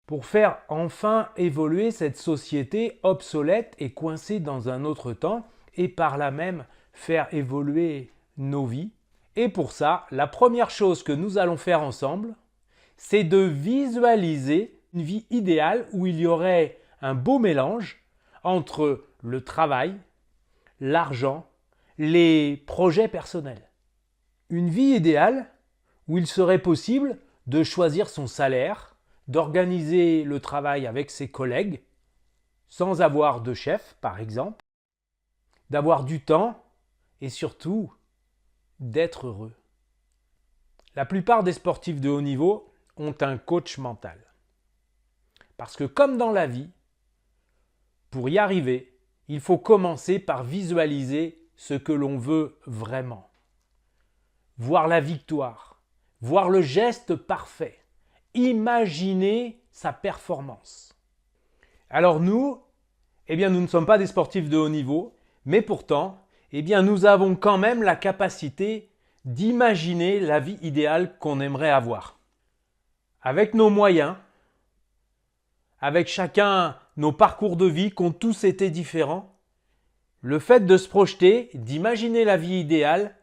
pour faire enfin évoluer cette société obsolète et coincée dans un autre temps et par là même faire évoluer nos vies. Et pour ça, la première chose que nous allons faire ensemble, c'est de visualiser une vie idéale où il y aurait un beau mélange entre le travail, l'argent, les projets personnels. Une vie idéale où il serait possible de choisir son salaire, d'organiser le travail avec ses collègues, sans avoir de chef par exemple, d'avoir du temps et surtout d'être heureux. La plupart des sportifs de haut niveau ont un coach mental. Parce que comme dans la vie, pour y arriver, il faut commencer par visualiser ce que l'on veut vraiment. Voir la victoire, voir le geste parfait, imaginer sa performance. Alors nous, nous ne sommes pas des sportifs de haut niveau, mais pourtant, nous avons quand même la capacité d'imaginer la vie idéale qu'on aimerait avoir. Avec nos moyens, avec chacun nos parcours de vie qui ont tous été différents, le fait de se projeter, d'imaginer la vie idéale,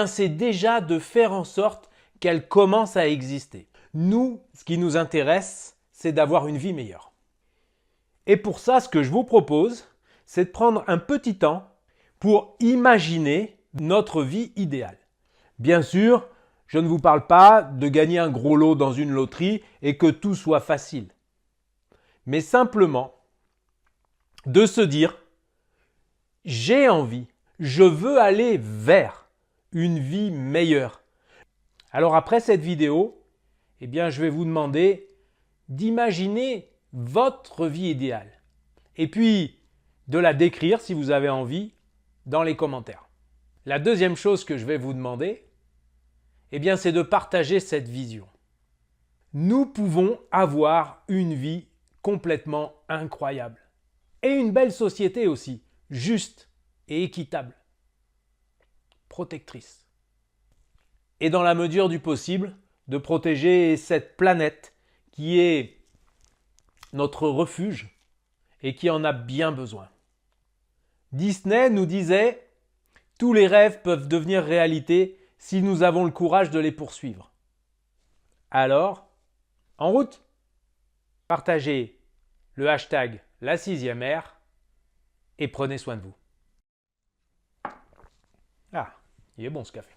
c'est déjà de faire en sorte qu'elle commence à exister. Nous, ce qui nous intéresse, c'est d'avoir une vie meilleure. Et pour ça, ce que je vous propose, c'est de prendre un petit temps pour imaginer notre vie idéale. Bien sûr, je ne vous parle pas de gagner un gros lot dans une loterie et que tout soit facile. Mais simplement de se dire « J'ai envie, je veux aller vers une vie meilleure ». Alors après cette vidéo, je vais vous demander d'imaginer votre vie idéale et puis de la décrire si vous avez envie dans les commentaires. La deuxième chose que je vais vous demander, c'est de partager cette vision. Nous pouvons avoir une vie complètement incroyable et une belle société aussi, juste et équitable, protectrice. Et dans la mesure du possible, de protéger cette planète qui est notre refuge et qui en a bien besoin. Disney nous disait « Tous les rêves peuvent devenir réalité si nous avons le courage de les poursuivre ». Alors, en route, partagez le hashtag la 6e ère et prenez soin de vous. Ah, il est bon ce café.